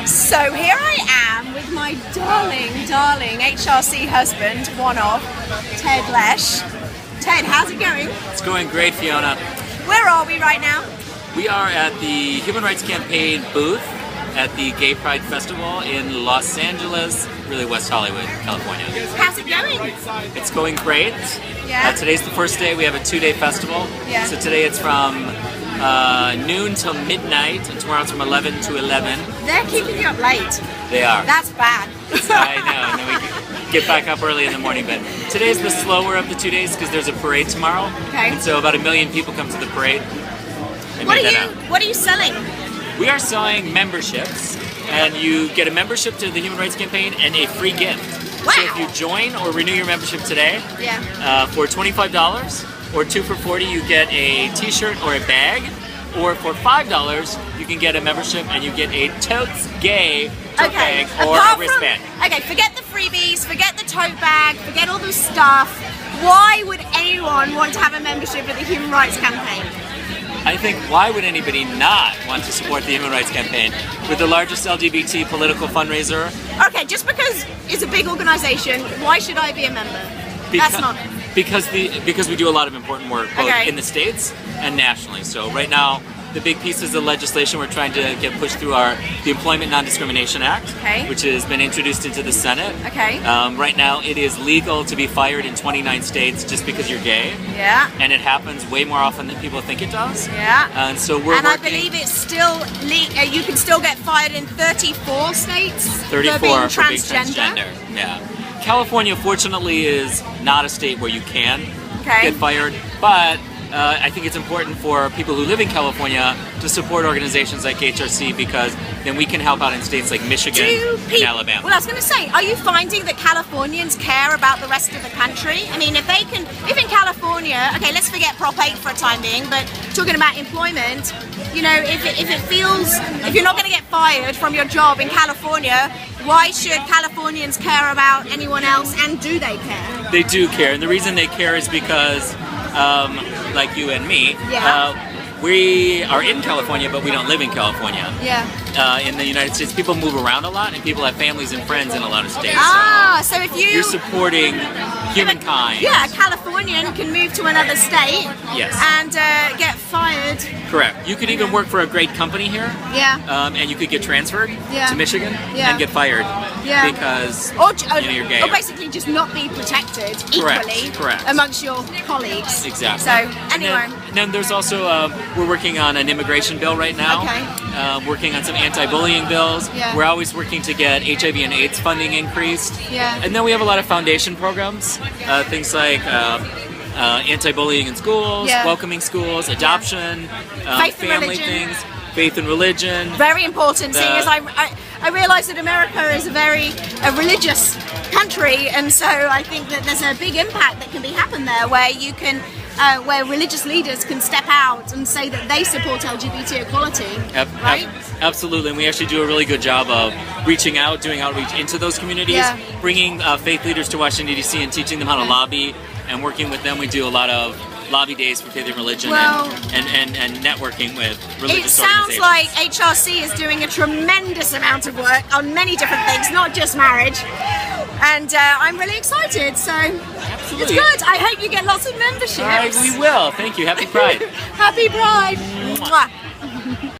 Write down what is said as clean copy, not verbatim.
So here I am with my darling HRC husband, one of, Ted Lesch. Ted, how's it going? It's going great, Fiona. Where are we right now? We are at the Human Rights Campaign booth at the Gay Pride Festival in Los Angeles, really West Hollywood, California. How's it going? It's going great. Yeah. Today's the first day. We have a 2-day festival. Yeah. So today it's from noon till midnight, and tomorrow it's from 11 to 11. They're keeping you up late. They are. That's bad. I know, and then we get back up early in the morning, but today's the slower of the 2 days because there's a parade tomorrow. Okay. And so about 1 million people come to the parade. What are you selling? We are selling memberships, and you get a membership to the Human Rights Campaign and a free gift. Wow. So if you join or renew your membership today, Yeah. for $25 or 2 for $40, you get a t-shirt or a bag, or for $5, you can get a membership and you get a totes gay tote bag or a wristband. Okay, forget the freebies, forget the tote bag, forget all this stuff. Why would anyone want to have a membership at the Human Rights Campaign? I think, why would anybody not want to support the Human Rights Campaign? We're the largest LGBT political fundraiser. Okay, just because it's a big organization, why should I be a member? That's not it. Because we do a lot of important work both Okay. in the States and nationally. So right now, the big pieces of legislation we're trying to get pushed through are the Employment Non-Discrimination Act, Okay. which has been introduced into the Senate. Okay. Right now, it is legal to be fired in 29 states just because you're gay. Yeah. And it happens way more often than people think it does. Yeah. And so we're And working... I believe it's still you can still get fired in 34 states 34 for being for being transgender. transgender. Yeah. California, fortunately, is not a state where you can Okay. get fired, but I think it's important for people who live in California to support organizations like HRC, because then we can help out in states like Michigan and Alabama. Well, I was going to say, are you finding that Californians care about the rest of the country? I mean, if in California, okay, let's forget Prop 8 for a time being, but talking about employment, you know, if you're not going to get fired from your job in California, why should Californians care about anyone else, and do they care? They do care, and the reason they care is because, like you and me, Yeah. we are in California, but we don't live in California. Yeah. In the United States, people move around a lot, and people have families and friends in a lot of states. So if You're supporting humankind. Yeah, a Californian can move to another state. Yes. And get fired. Correct. You could even work for a great company here, Yeah. and you could get transferred Yeah. to Michigan Yeah. and get fired Yeah. because Or you're gay. or basically just not be protected equally Correct. amongst your colleagues. Exactly. So anyway. And then there's also we're working on an immigration bill right now. Okay. Working on some anti-bullying bills. Yeah. We're always working to get HIV and AIDS funding increased. Yeah. And then we have a lot of foundation programs, things like anti-bullying in schools, Yeah. welcoming schools, adoption, Faith and family religion. things, faith and religion. Very important, seeing as I realise that America is a religious country, and so I think that there's a big impact that can be happen there, where you can, where religious leaders can step out and say that they support LGBT equality, right? Absolutely, and we actually do a really good job of reaching out, doing outreach into those communities, Yeah. bringing faith leaders to Washington, D.C. and teaching them how to lobby, and working with them. We do a lot of lobby days for faith and religion, Well, and networking with It religious sounds organizations. like HRC is doing a tremendous amount of work on many different things, not just marriage. And I'm really excited, so Absolutely. it's good. I hope you get lots of memberships. We will. Thank you. Happy Pride. Happy Pride. Mwah.